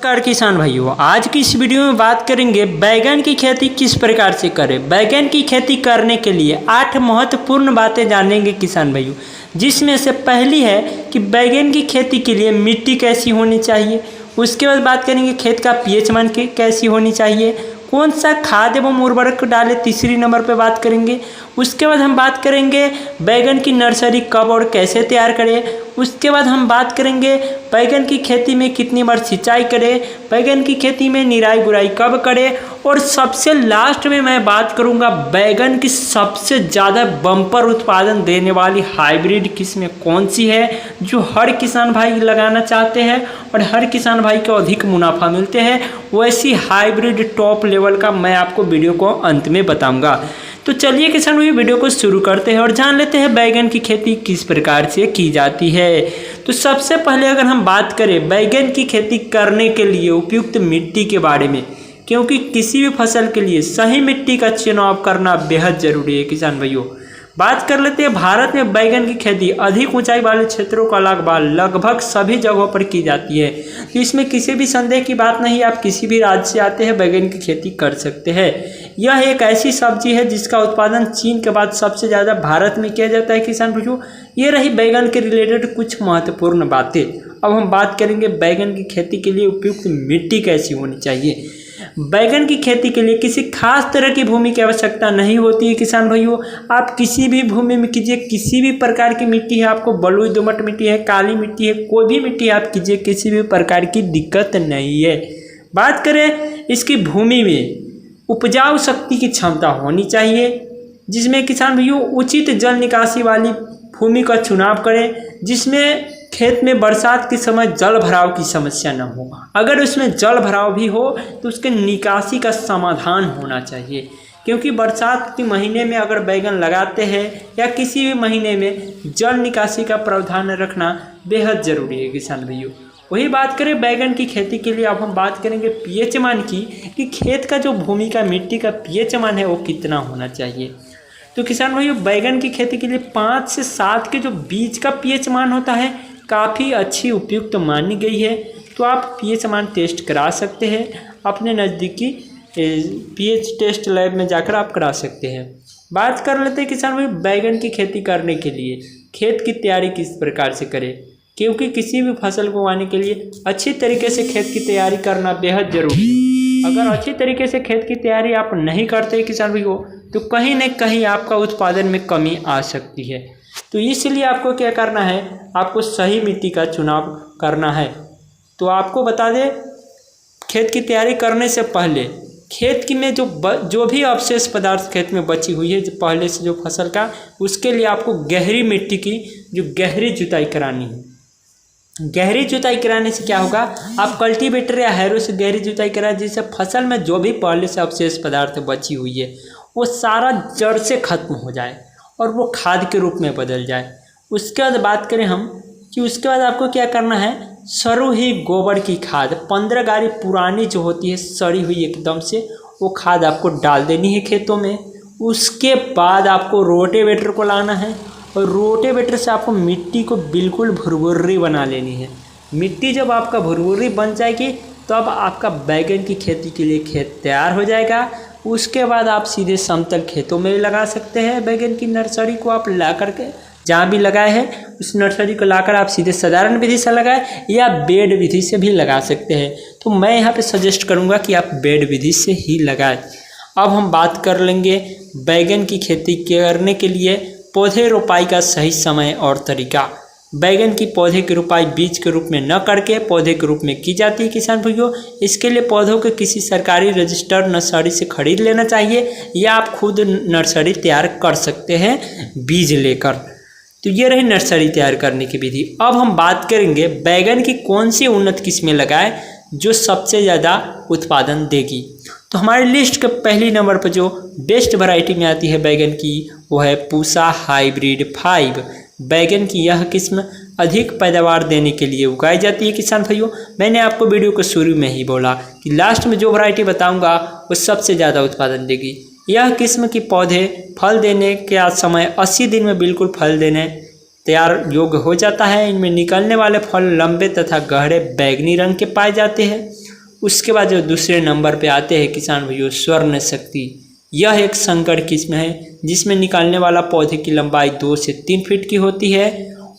नमस्कार किसान भाइयों, आज की इस वीडियो में बात करेंगे बैगन की खेती किस प्रकार से करें। बैगन की खेती करने के लिए 8 महत्वपूर्ण बातें जानेंगे किसान भाइयों, जिसमें से पहली है कि बैगन की खेती के लिए मिट्टी कैसी होनी चाहिए। उसके बाद बात करेंगे खेत का पीएच मान कैसी होनी चाहिए, कौन सा खाद एवं उर्वरक डालें, तीसरी नंबर पर बात करेंगे। उसके बाद हम बात करेंगे बैगन की नर्सरी कब और कैसे तैयार करें। उसके बाद हम बात करेंगे बैगन की खेती में कितनी बार सिंचाई करें, बैगन की खेती में निराई गुड़ाई कब करें, और सबसे लास्ट में मैं बात करूंगा बैगन की सबसे ज़्यादा बम्पर उत्पादन देने वाली हाइब्रिड किस्में कौन सी है जो हर किसान भाई लगाना चाहते हैं और हर किसान भाई को अधिक मुनाफा मिलते हैं। वैसी हाइब्रिड टॉप लेवल का मैं आपको वीडियो को अंत में बताऊँगा। तो चलिए किसान भाई वीडियो को शुरू करते हैं और जान लेते हैं बैगन की खेती किस प्रकार से की जाती है। तो सबसे पहले अगर हम बात करें बैगन की खेती करने के लिए उपयुक्त मिट्टी के बारे में, क्योंकि किसी भी फसल के लिए सही मिट्टी का चुनाव करना बेहद जरूरी है किसान भाइयों। बात कर लेते हैं भारत में बैगन की खेती अधिक ऊंचाई वाले क्षेत्रों का लगभग सभी जगहों पर की जाती है। तो इसमें किसी भी संदेह की बात नहीं, आप किसी भी राज्य से आते हैं बैगन की खेती कर सकते हैं। यह एक ऐसी सब्जी है जिसका उत्पादन चीन के बाद सबसे ज़्यादा भारत में किया जाता है किसान भाइयों। ये रही बैगन के रिलेटेड कुछ महत्वपूर्ण बातें। अब हम बात करेंगे बैगन की खेती के लिए उपयुक्त मिट्टी कैसी होनी चाहिए। बैगन की खेती के लिए किसी खास तरह की भूमि की आवश्यकता नहीं होती है किसान भाइयों। आप किसी भी भूमि में कीजिए, किसी भी प्रकार की मिट्टी है, आपको बलुई दोमट मिट्टी है, काली मिट्टी है, कोई भी मिट्टी आप कीजिए, किसी भी प्रकार की दिक्कत नहीं है। बात करें इसकी भूमि में उपजाऊ शक्ति की क्षमता होनी चाहिए, जिसमें किसान भाइयों उचित जल निकासी वाली भूमि का चुनाव करें, जिसमें खेत में बरसात के समय जल भराव की समस्या न हो। अगर उसमें जल भराव भी हो तो उसके निकासी का समाधान होना चाहिए, क्योंकि बरसात के महीने में अगर बैगन लगाते हैं या किसी भी महीने में जल निकासी का प्रावधान रखना बेहद ज़रूरी है किसान भाइयों। वही बात करें बैगन की खेती के लिए, अब हम बात करेंगे पीएच मान की, कि खेत का जो भूमि का मिट्टी का पीएच मान है वो कितना होना चाहिए। तो किसान भाइयों बैगन की खेती के लिए 5 से 7 के जो बीच का पीएच मान होता है काफ़ी अच्छी उपयुक्त मानी गई है। तो आप पीएच मान टेस्ट करा सकते हैं, अपने नज़दीकी पीएच टेस्ट लैब में जाकर आप करा सकते हैं। बात कर लेते हैं किसान भाई बैगन की खेती करने के लिए खेत की तैयारी किस प्रकार से करें, क्योंकि किसी भी फसल को उगाने के लिए अच्छी तरीके से खेत की तैयारी करना बेहद ज़रूरी है। अगर अच्छी तरीके से खेत की तैयारी आप नहीं करते किसान भाई तो कहीं न कहीं आपका उत्पादन में कमी आ सकती है। तो इसलिए आपको क्या करना है, आपको सही मिट्टी का चुनाव करना है। तो आपको बता दें खेत की तैयारी करने से पहले खेत की में जो भी अवशेष पदार्थ खेत में बची हुई है जो पहले से जो फसल का, उसके लिए आपको गहरी मिट्टी की जो गहरी जुताई करानी है। गहरी जुताई कराने से क्या होगा, आप कल्टीवेटर या हैरो से गहरी जुताई कराएं, जिससे फसल में जो भी पहले से अवशेष पदार्थ बची हुई है वो सारा जड़ से खत्म हो जाए और वो खाद के रूप में बदल जाए। उसके बाद बात करें हम कि उसके बाद आपको क्या करना है, सरू ही गोबर की खाद 15 गाड़ी पुरानी जो होती है सड़ी हुई एकदम से, वो खाद आपको डाल देनी है खेतों में। उसके बाद आपको रोटेवेटर को लाना है और रोटेवेटर से आपको मिट्टी को बिल्कुल भुरभुरी बना लेनी है। मिट्टी जब आपका भुरभुरी बन जाएगी तब आपका बैगन की खेती के लिए खेत तैयार हो जाएगा। उसके बाद आप सीधे समतल खेतों में लगा सकते हैं। बैगन की नर्सरी को आप ला करके जहाँ भी लगाए हैं उस नर्सरी को लाकर आप सीधे साधारण विधि से लगाएं या बेड विधि से भी लगा सकते हैं। तो मैं यहाँ पे सजेस्ट करूँगा कि आप बेड विधि से ही लगाएं। अब हम बात कर लेंगे बैगन की खेती करने के लिए पौधे रोपाई का सही समय और तरीका। बैगन की पौधे की रोपाई बीज के रूप में न करके पौधे के रूप में की जाती है किसान भाइयों। इसके लिए पौधों को किसी सरकारी रजिस्टर्ड नर्सरी से खरीद लेना चाहिए या आप खुद नर्सरी तैयार कर सकते हैं बीज लेकर। तो ये रही नर्सरी तैयार करने की विधि। अब हम बात करेंगे बैगन की कौन सी उन्नत किस्में लगाएं जो सबसे ज़्यादा उत्पादन देगी। तो हमारी लिस्ट के पहली नंबर पर जो बेस्ट वैरायटी में आती है बैगन की वो है पूसा हाइब्रिड 5। बैगन की यह किस्म अधिक पैदावार देने के लिए उगाई जाती है किसान भाइयों। मैंने आपको वीडियो को शुरू में ही बोला कि लास्ट में जो वैरायटी बताऊंगा वो सबसे ज़्यादा उत्पादन देगी। यह किस्म की पौधे फल देने के समय 80 दिन में बिल्कुल फल देने तैयार योग्य हो जाता है। इनमें निकलने वाले फल लंबे तथा गहरे बैंगनी रंग के पाए जाते हैं। उसके बाद जो दूसरे नंबर पे आते हैं किसान भाइयों स्वर्ण शक्ति। यह एक संकर किस्म है जिसमें निकालने वाला पौधे की लंबाई 2 से 3 फीट की होती है।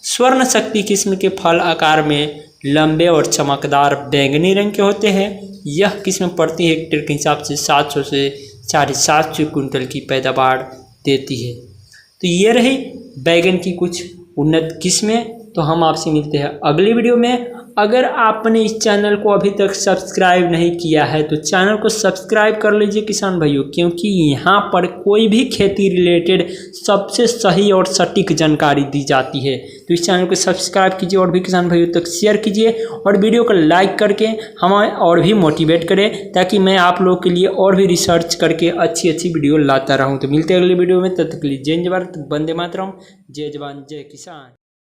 स्वर्ण शक्ति किस्म के फल आकार में लंबे और चमकदार बैंगनी रंग के होते हैं। यह किस्म प्रति हेक्टेयर के हिसाब से 700 से 750 क्विंटल की पैदावार देती है। तो ये रही बैगन की कुछ उन्नत किस्में। तो हम आपसे मिलते हैं अगली वीडियो में। अगर आपने इस चैनल को अभी तक सब्सक्राइब नहीं किया है तो चैनल को सब्सक्राइब कर लीजिए किसान भाइयों, क्योंकि यहाँ पर कोई भी खेती रिलेटेड सबसे सही और सटीक जानकारी दी जाती है। तो इस चैनल को सब्सक्राइब कीजिए और भी किसान भाइयों तक शेयर कीजिए और वीडियो को लाइक करके हमें और भी मोटिवेट करें, ताकि मैं आप लोगों के लिए और भी रिसर्च करके अच्छी वीडियो लाता रहूँ। तो मिलते हैं अगली वीडियो में, तब तक के लिए जय हिंद भारत, वंदे मातरम, जय जवान जय किसान।